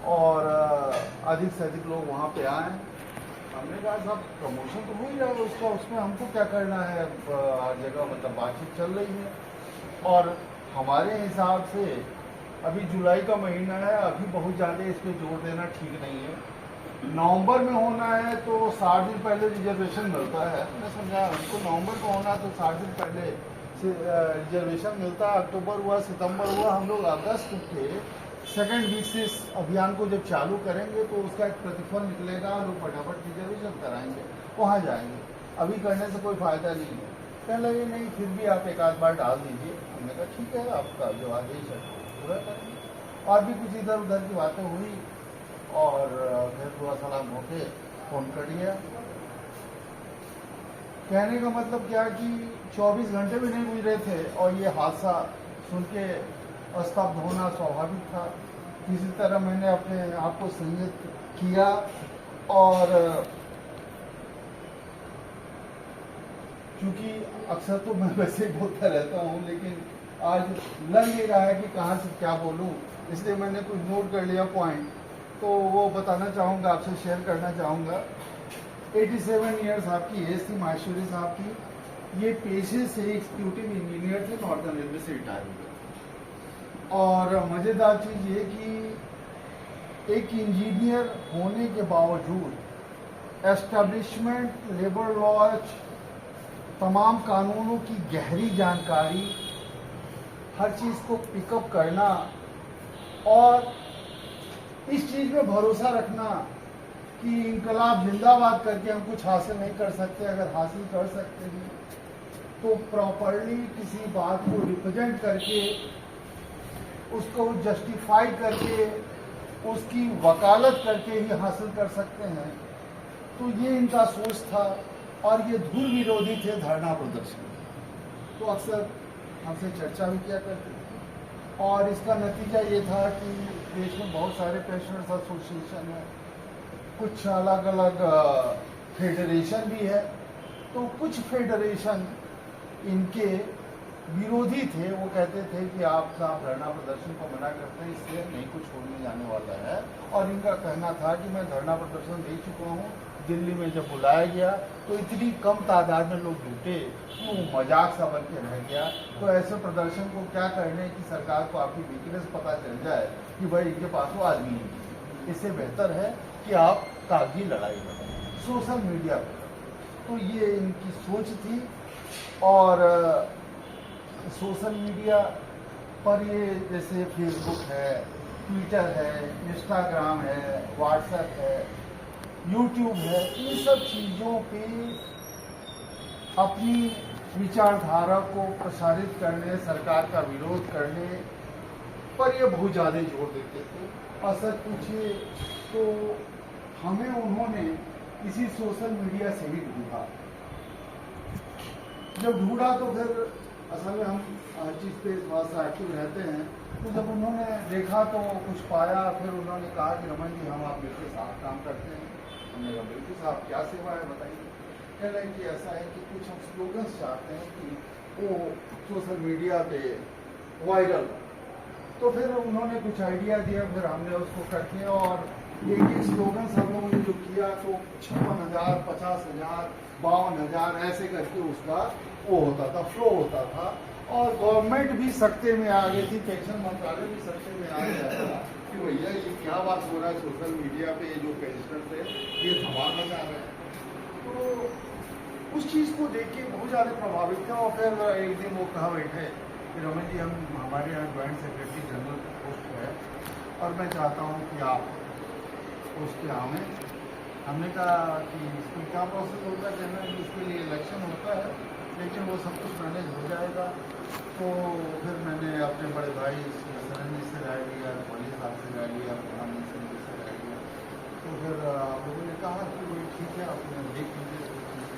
और अधिक से अधिक लोग वहाँ पे आए। हमने कहा साहब प्रमोशन तो हो ही जाएगा उसका, उसमें हमको क्या करना है, हर जगह मतलब बातचीत चल रही है। और हमारे हिसाब से अभी जुलाई का महीना है, अभी बहुत ज़्यादा इस पर जोर देना ठीक नहीं है। नवंबर में होना है तो 60 दिन पहले रिजर्वेशन मिलता है, मैं समझा उनको नवंबर में होना तो 60 दिन पहले से रिजर्वेशन मिलता है। अक्टूबर हुआ, सितंबर हुआ, हम लोग अगस्त के सेकेंड वीक से इस अभियान को जब चालू करेंगे तो उसका एक प्रतिफल निकलेगा, लोग फटाफट रिजर्वेशन कराएंगे, वहाँ जाएंगे। अभी करने से कोई फ़ायदा नहीं है। कहने लगे नहीं फिर भी आप एक आध बार डाल दीजिए। हमने कहा ठीक है, आपका जो आदेश है पूरा करेंगे। और भी कुछ इधर उधर की बातें हुई और फिर दुआ सलाम होके फोन कर दिया। कहने का मतलब क्या कि 24 घंटे भी नहीं गुजरे थे और ये हादसा सुन के स्तब्ध होना स्वाभाविक था। किसी तरह मैंने अपने आप को संयत किया और क्योंकि अक्सर तो मैं वैसे ही बोलता रहता हूँ, लेकिन आज लग नहीं रहा है कि कहाँ से क्या बोलूँ, इसलिए मैंने कुछ नोट कर लिया पॉइंट, तो वो बताना चाहूँगा, आपसे शेयर करना चाहूँगा। 87 ईयर्स आपकी एज थी माहेश्वरी साहब की। ये पेशे से एग्जीक्यूटिव इंजीनियर थे, नॉर्दर्न रेलवे से रिटायर हुए। और मज़ेदार चीज़ ये कि एक इंजीनियर होने के बावजूद एस्टेब्लिशमेंट, लेबर लॉज, तमाम कानूनों की गहरी जानकारी, हर चीज़ को पिकअप करना और इस चीज़ में भरोसा रखना कि इनकलाब जिंदाबाद करके हम कुछ हासिल नहीं कर सकते। अगर हासिल कर सकते हैं तो प्रॉपरली किसी बात को रिप्रेजेंट करके, उसको जस्टिफाई करके, उसकी वकालत करके ही हासिल कर सकते हैं। तो ये इनका सोच था और ये धूल विरोधी थे धरना प्रदर्शन। तो अक्सर हमसे चर्चा भी किया करते थे और इसका नतीजा ये था कि देश में बहुत सारे पेशेंट्स एसोसिएशन है, कुछ अलग अलग फेडरेशन भी है। तो कुछ फेडरेशन इनके विरोधी थे, वो कहते थे कि आप धरना प्रदर्शन को मना करते हैं, इससे नहीं कुछ होने जाने वाला है। और इनका कहना था कि मैं धरना प्रदर्शन दे चुका हूँ, दिल्ली में जब बुलाया गया तो इतनी कम तादाद में लोग जुटे कि वो मजाक सा बन के रह गया। तो ऐसे प्रदर्शन को क्या करने की सरकार को आपकी वीकनेस पता चल जाए कि भाई इनके पास वो आदमी नहीं, इससे बेहतर है कि आप कागजी लड़ाई लड़ें सोशल मीडिया पर। तो ये इनकी सोच थी। और सोशल मीडिया पर ये जैसे फेसबुक है, ट्विटर है, इंस्टाग्राम है, व्हाट्सएप है, यूट्यूब है, इन सब चीज़ों पे अपनी विचारधारा को प्रसारित करने, सरकार का विरोध करने पर ये बहुत ज़्यादा जोर देते थे। और सच पूछिए तो हमें उन्होंने इसी सोशल मीडिया से ही ढूंढा। जब ढूंढा तो फिर असल में हम हर चीज़ पे थोड़ा सा एक्टिव रहते हैं। तो जब उन्होंने देखा तो कुछ पाया, फिर उन्होंने कहा कि रमन जी हम आप बिल्कुल साथ काम करते हैं। हमने कहा बिल्कुल साहब क्या सेवा है बताइए। कह रहे हैं कि ऐसा है कि कुछ हम स्लोगन्स चाहते हैं कि वो सोशल मीडिया पे वायरल। तो फिर उन्होंने कुछ आइडिया दिया, फिर हमने उसको करके और एक स्लोगन हम लोगों ने जो किया तो 56,000, 50,000, 52,000 ऐसे करके उसका वो होता था, फ्लो होता था। और गवर्नमेंट भी सकते में आ गई थी, पेंशन मंत्रालय भी सकते में आ गया था कि भैया ये क्या बात हो रहा है सोशल मीडिया पे, जो पेंशनर्स है ये धमाका जा रहा है। तो उस चीज़ को देख के बहुत ज़्यादा प्रभावित थे। और फिर एक दिन वो कहा बैठे कि रमन जी हम हमारे यहाँ ज्वाइंट सेक्रेटरी जनरल पोस्ट है और मैं चाहता हूँ कि आप उसके हमें। हमने कहा कि इसमें क्या प्रोसेस होता है, कहना कि इसके लिए इलेक्शन होता है लेकिन वो सब कुछ मैनेज हो जाएगा। तो फिर मैंने अपने बड़े भाई सरन जी से राय लिया, मोदी साहब से राय लिया, प्रधानमंत्री जी से राय लिया। तो फिर लोगों ने कहा कि भाई ठीक है, आपने देख लीजिए,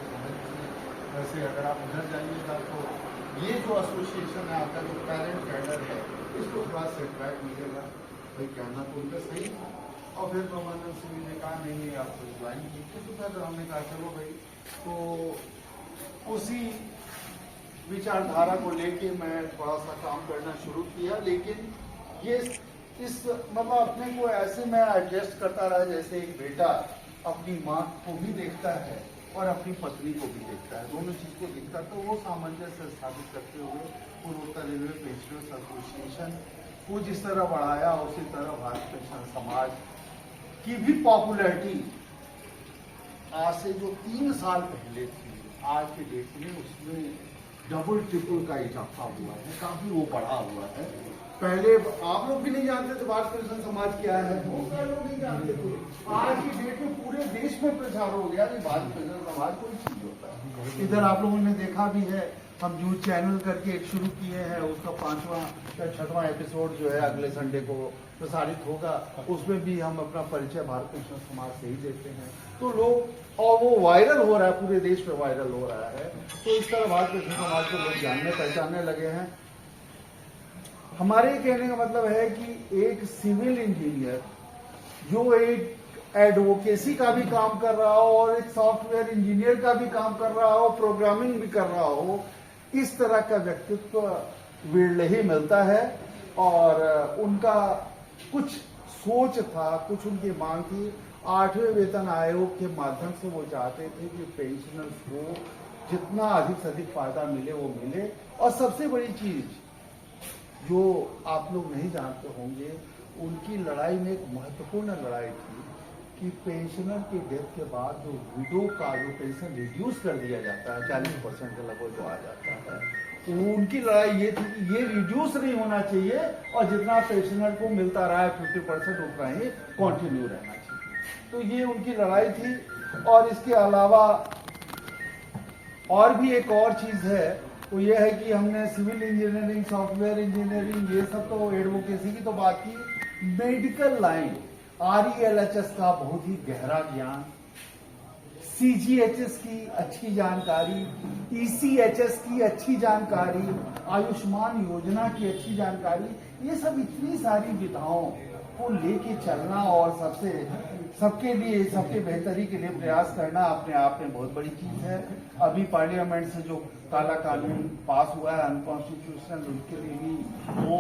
समझ लीजिए। वैसे अगर आप उधर जाइएगा तो ये जो एसोसिएशन है आपका, जो पेरेंट कैडर है, इसको थोड़ा सेटबैक मिलेगा। भाई कहना तो उनका सही था। और फिर प्रबंधन सिंह ने कहा नहीं नहीं आप ज्वाइन कीजिए। तो फिर हमने कहा चलो भाई, तो उसी विचारधारा को लेके मैं थोड़ा सा काम करना शुरू किया। लेकिन ये इस मतलब अपने को ऐसे मैं एडजस्ट करता रहा जैसे एक बेटा अपनी माँ को भी देखता है और अपनी पत्नी को भी देखता है, दोनों चीज को देखता है। तो वो सामंजस्य स्थापित करते हुए पूर्वोत्तर रेलवे पेंशनर्स एसोसिएशन को जिस तरह बढ़ाया, उसी तरह भारत पेंशन समाज की भी पॉपुलैरिटी आज से जो 3 साल पहले थी, आज के डेट में उसमें डबल ट्रिपल का इजाफा हुआ है, काफी वो बढ़ा हुआ है। पहले आप लोग भी नहीं जानते थे भारत पेंशन समाज क्या है, बहुत सारे लोग नहीं जानते थे। आज की डेट में पूरे देश में प्रचार हो गया कि भारत पेंशन समाज कोई चीज होता है। इधर आप लोगों ने देखा भी है, हम न्यूज चैनल करके एक शुरू किए हैं, उसका 5वां या 6वां एपिसोड जो है अगले संडे को प्रसारित होगा। उसमें भी हम अपना परिचय भारत पेंशन समाज से ही देते हैं। तो लोग, और वो वायरल हो रहा है, पूरे देश में वायरल हो रहा है। तो इस तरह भारत पेंशन समाज को लोग जानने पहचानने लगे हैं। हमारे कहने का मतलब है कि एक सिविल इंजीनियर जो एक एडवोकेसी का भी काम कर रहा हो और एक सॉफ्टवेयर इंजीनियर का भी काम कर रहा हो, प्रोग्रामिंग भी कर रहा हो, इस तरह का व्यक्तित्व विरले ही मिलता है। और उनका कुछ सोच था, कुछ उनकी मांग थी। 8वें वेतन आयोग के माध्यम से वो चाहते थे कि पेंशनर्स को जितना अधिक से अधिक फायदा मिले वो मिले। और सबसे बड़ी चीज जो आप लोग नहीं जानते होंगे, उनकी लड़ाई में एक महत्वपूर्ण लड़ाई थी कि पेंशनर के डेथ के बाद जो विडो का जो पेंशन रिड्यूस कर दिया जाता है 40% के लगभग जो आ जाता है, उनकी लड़ाई ये थी कि ये रिड्यूस नहीं होना चाहिए और जितना पेंशनर को मिलता रहा है 50% उतना ही कंटिन्यू रहना चाहिए। तो ये उनकी लड़ाई थी। और इसके अलावा और भी एक और चीज है, वो ये है कि हमने सिविल इंजीनियरिंग, सॉफ्टवेयर इंजीनियरिंग, ये सब तो एडवोकेसी की तो बात की, मेडिकल लाइन RELHS का बहुत ही गहरा ज्ञान, CGHS की अच्छी जानकारी, ECHS की अच्छी जानकारी, आयुष्मान योजना की अच्छी जानकारी, ये सब इतनी सारी विधाओं को लेके चलना और सबके लिए, सबके बेहतरी के लिए प्रयास करना अपने आप में बहुत बड़ी चीज है। अभी पार्लियामेंट से जो काला कानून पास हुआ है अनकॉन्स्टिट्यूशनल, उसके लिए भी वो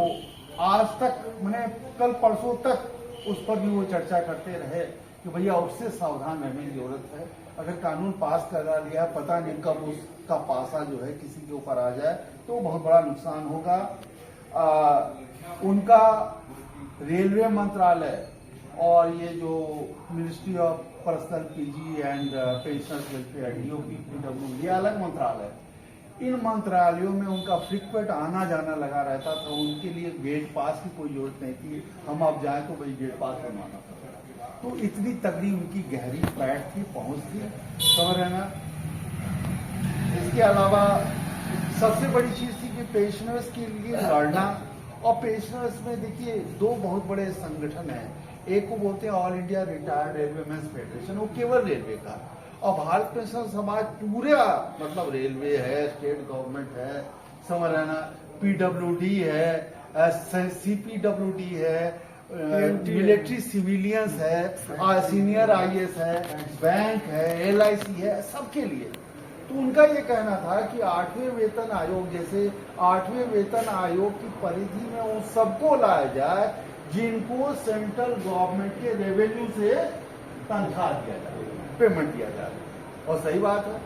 आज तक, मैंने कल परसों तक उस पर भी वो चर्चा करते रहे कि भैया उससे सावधान रहने की जरूरत है। अगर कानून पास करा लिया, पता नहीं कब उसका पासा जो है किसी के ऊपर आ जाए तो बहुत बड़ा नुकसान होगा। उनका रेलवे मंत्रालय और ये जो ministry of personal PG and pensioners welfare DOP ये अलग मंत्रालय। इन मंत्रालयों में उनका फ्रीक्वेंट आना जाना लगा रहता था। उनके लिए गेट पास की कोई जरूरत नहीं थी, हम अब जाए तो भाई गेट पास बनवाना था। तो इतनी तगड़ी उनकी गहरी पैठ थी, पहुंच थी, समझ रहे ना। इसके अलावा सबसे बड़ी चीज थी कि पेंशनर्स के लिए लड़ना। और पेंशनर्स में देखिए 2 बहुत बड़े संगठन हैं, एक को बोलते हैं ऑल इंडिया रिटायर्ड रेलवेमैन्स फेडरेशन, वो केवल रेलवे का, और भारत पेंशन समाज पूरा मतलब रेलवे है, स्टेट गवर्नमेंट है, समझ रहे ना, PWD है, CPWD है, मिलिट्री सिविलियंस है, सीनियर IAS है, बैंक है, LIC है, सबके लिए। तो उनका ये कहना था कि 8वें वेतन आयोग, जैसे 8वें वेतन आयोग की परिधि में उन सबको लाया जाए जिनको सेंट्रल गवर्नमेंट के रेवेन्यू से तनख्वाह दिया जाए, पेमेंट दिया जाए। और सही बात है,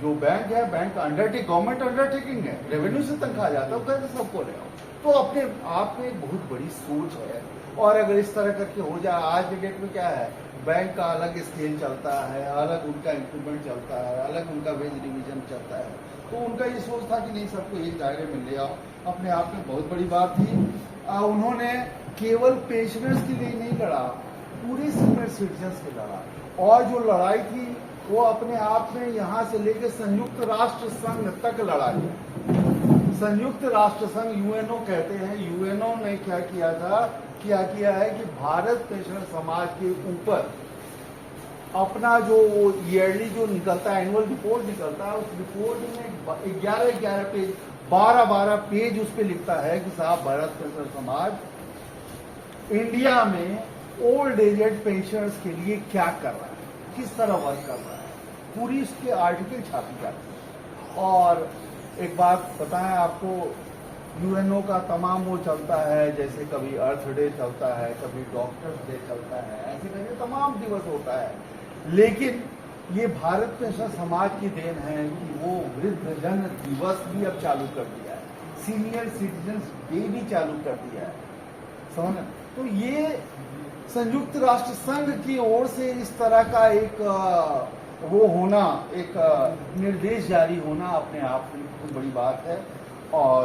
जो बैंक है, बैंक अंडरटेक, गवर्नमेंट अंडरटेकिंग है, रेवेन्यू से तनख्वाह जाता है, कहते सबको ले आओ। तो अपने आप में एक बहुत बड़ी सोच है। और अगर इस तरह करके हो जाए, आज के डेट में क्या है, बैंक का अलग स्केल चलता है, अलग उनका इंक्रीमेंट चलता है, अलग उनका वेज रिविजन चलता है। तो उनका ये सोच था कि नहीं, सबको एक दायरे में ले आओ, अपने आप में बहुत बड़ी बात थी। उन्होंने केवल पेंशनर्स के लिए नहीं लड़ा, पूरे सीनियर सिटीजन्स के लड़ा। और जो लड़ाई थी वो अपने आप में यहाँ से लेकर संयुक्त राष्ट्र संघ तक लड़ा गया। संयुक्त राष्ट्र संघ, UNO कहते हैं, UNO ने क्या किया था, क्या किया है कि भारत पेंशनर समाज के ऊपर अपना जो ईयरली जो निकलता है, एनुअल रिपोर्ट निकलता है, उस रिपोर्ट में 11 पेज 12 पेज उस पर लिखता है कि साहब भारत पेंशन समाज इंडिया में ओल्ड एजेड पेंशनर्स के लिए क्या कर रहा है, किस तरह वर्क कर रहा है, पूरी उसके आर्टिकल छापी जाती है। और एक बात बताएं आपको, यूएनओ का तमाम वो चलता है, जैसे कभी अर्थ डे चलता है, कभी डॉक्टर्स डे चलता है, ऐसे करके तमाम दिवस होता है, लेकिन ये भारत पेंशन समाज की देन है कि वो वृद्धजन दिवस भी अब चालू कर दिया है, सीनियर सिटीजन्स डे भी चालू कर दिया है, समझ। तो ये संयुक्त राष्ट्र संघ की ओर से इस तरह का एक वो होना, एक निर्देश जारी होना अपने आप में बहुत बड़ी बात है। और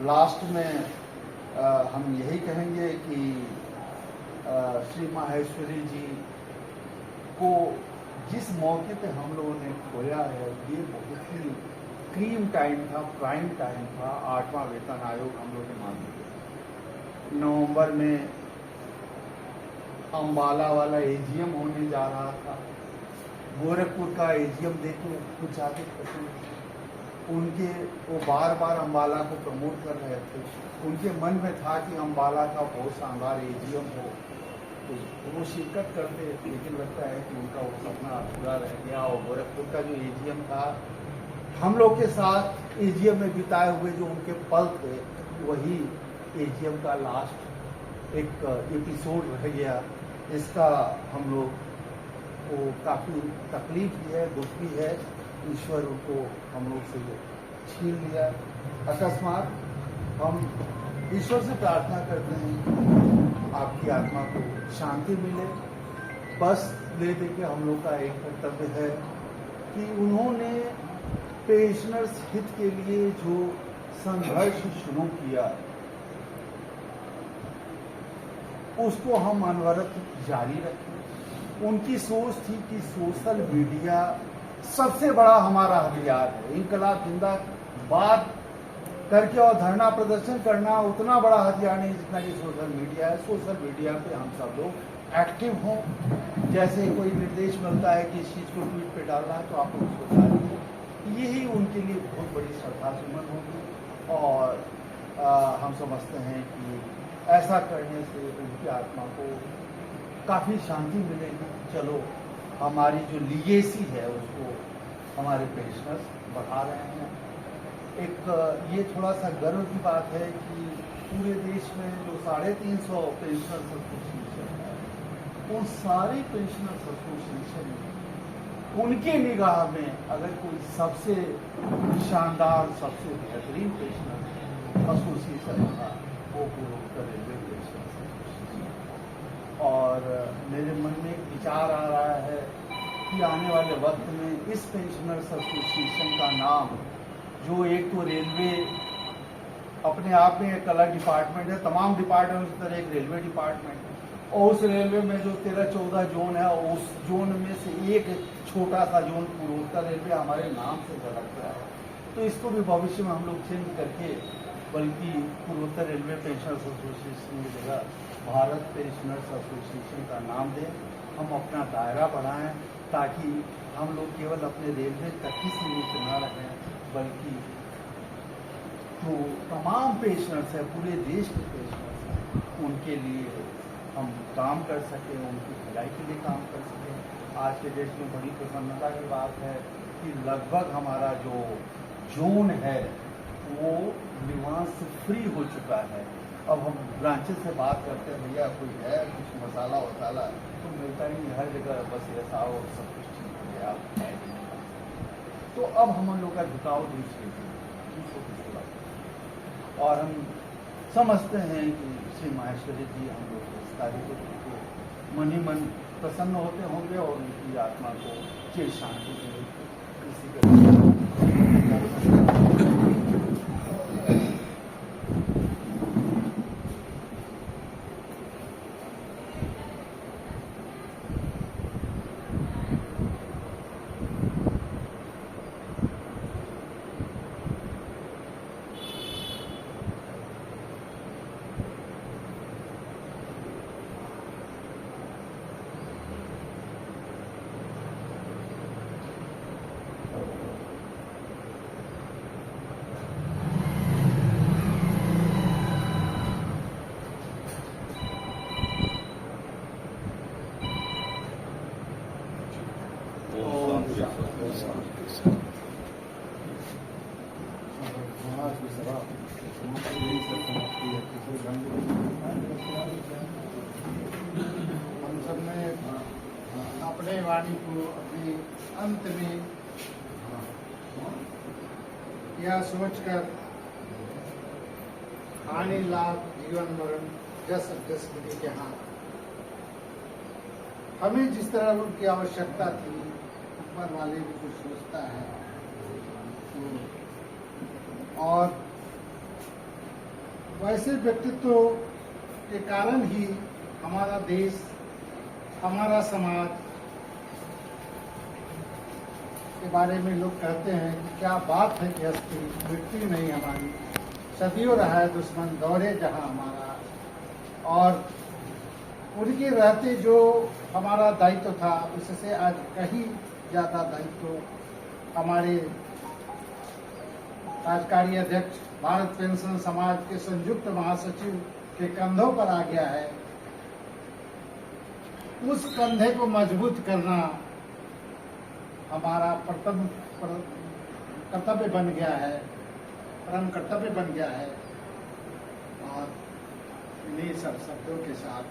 लास्ट में हम यही कहेंगे कि श्री माहेश्वरी जी को जिस मौके पे हम लोगों ने खोया है, ये बहुत ही क्रीम टाइम था, प्राइम टाइम था। 8वां वेतन आयोग हम लोग ने मान लिया। नवंबर में अंबाला वाला एजीएम होने जा रहा था, गोरखपुर का एजीएम देखे कुछ आगे उनके वो बार बार अंबाला को प्रमोट कर रहे थे। उनके मन में था कि अंबाला का बहुत शानदार एजीएम हो, तो वो शिरकत करते, लेकिन लगता है कि उनका वो सपना पूरा रह गया। और गोरखपुर का जो एजीएम था, हम लोग के साथ एजीएम में बिताए हुए जो उनके पल थे, वही एजीएम का लास्ट एक एपिसोड रह गया। इसका हम लोग को काफ़ी तकलीफ भी है, दुख भी है। ईश्वर उनको हम लोग से छीन लिया अकस्मात। हम ईश्वर से प्रार्थना करते हैं कि आपकी आत्मा को शांति मिले। बस ले दे के हम लोग का एक कर्तव्य है कि उन्होंने पेंशनर्स हित के लिए जो संघर्ष शुरू किया, उसको हम अनवरत जारी रखें। उनकी सोच थी कि सोशल मीडिया सबसे बड़ा हमारा हथियार है। इनकलाब जिंदाबाद करके और धरना प्रदर्शन करना उतना बड़ा हथियार नहीं जितना कि सोशल मीडिया है। सोशल मीडिया पे हम सब लोग एक्टिव हों। जैसे कोई निर्देश मिलता है कि इस चीज़ को ट्वीट पे डालना है, तो आप लोग उसको डालिए। यही उनके लिए बहुत बड़ी श्रद्धा सुमन होगी। और हम समझते हैं कि ऐसा करने से उनकी आत्मा को काफ़ी शांति मिलेगी। चलो, हमारी जो लीगेसी है उसको हमारे पेंशनर्स बढ़ा रहे हैं। एक ये थोड़ा सा गर्व की बात है कि पूरे देश में जो 350 पेंशनर्स एसोसिएशन है, उन सारे पेंशनर्स एसोसिएशन में उनके निगाह में अगर कोई सबसे शानदार, सबसे बेहतरीन पेंशनर एसोसिएशन था, वो पूर्वोत्तर रेलवे पेंशनर्स एसोसिएशन। और मेरे मन में एक विचार आ रहा है कि आने वाले वक्त में इस पेंशनर्स एसोसिएशन का नाम, जो एक तो रेलवे अपने आप में एक अलग डिपार्टमेंट है, तमाम डिपार्टमेंट की तरह एक रेलवे डिपार्टमेंट, और उस रेलवे में जो 13-14 जोन है, उस जोन में से एक छोटा सा जोन पूर्वोत्तर रेलवे हमारे नाम से झलकता है। तो इसको भी भविष्य में हम लोग चेंज करके, बल्कि पूर्वोत्तर रेलवे पेंशनर्स एसोसिएशन की जगह भारत पेंशनर्स एसोसिएशन का नाम दें। हम अपना दायरा बढ़ाएं ताकि हम लोग केवल अपने रेलवे तक ही सीमित न रहें, बल्कि जो तमाम पेंशनर्स हैं, पूरे देश के पेंशनर्स हैं, उनके लिए हम काम कर सकें, उनकी भलाई के लिए काम कर सकें। आज के देश में बड़ी प्रसन्नता की बात है कि लगभग हमारा जो जोन है वो निवास फ्री हो चुका है। अब हम ब्रांचेस से बात करते हैं, भैया कोई है कुछ मसाला वसाला, तो मिलता ही नहीं, हर जगह बस ऐसा हो, सब कुछ ठीक हो गया, आप है नहीं। तो अब हम लोग का झुकाव दूसरे और हम समझते हैं कि श्री माहेश्वरी जी हम लोग इस कार्य को मन ही मन प्रसन्न होते होंगे और उनकी आत्मा को चिर शांति मिलेगी। इसी के हम सब ने अपने वाणी को अपने अंत में यह सोचकर हानि लाभ जीवन मरण जस जस विधि के हाथ, हमें जिस तरह उनकी आवश्यकता थी ऊपर वाले भी कुछ सोचता है और वैसे व्यक्तित्व के कारण ही हमारा देश, हमारा समाज के बारे में लोग कहते हैं कि क्या बात है कि हस्ती मिटती नहीं हमारी, सदियों रहा है दुश्मन दौरे जहां हमारा। और उनके रहते जो हमारा दायित्व था उससे आज कहीं ज्यादा दायित्व हमारे कार्यकारी अध्यक्ष भारत पेंशन समाज के संयुक्त महासचिव के कंधों पर आ गया है। उस कंधे को मजबूत करना हमारा प्रथम कर्तव्य बन गया है, परम कर्तव्य बन गया है। और इन्हीं सब शब्दों के साथ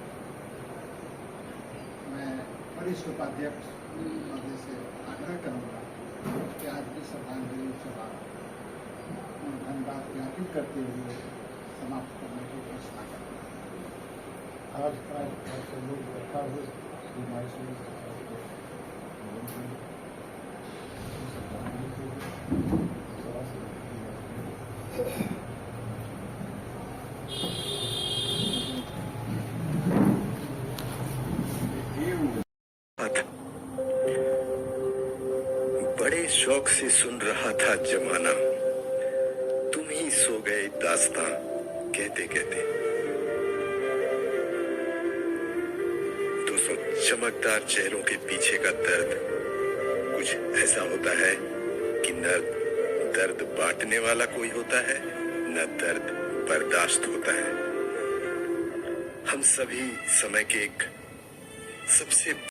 मैं वरिष्ठ उपाध्यक्ष महोदय से आग्रह करूंगा कि आज की श्रद्धांजलि सभा धन्यवाद ज्ञापित करते हुए समाप्त करने की घोषणा करता हूं। आज का ऐसे लोग बैठा हुए श्री माहेश्वरी सरकार को बड़े शौक से सुन रहा था जमाना, तुम ही सो गए दास्तां कहते कहते। दोस्तों, चमकदार चेहरों के पीछे का दर्द कुछ ऐसा होता है कि न दर्द बांटने वाला कोई होता है, न दर्द बर्दाश्त होता है। हम सभी समय के एक सबसे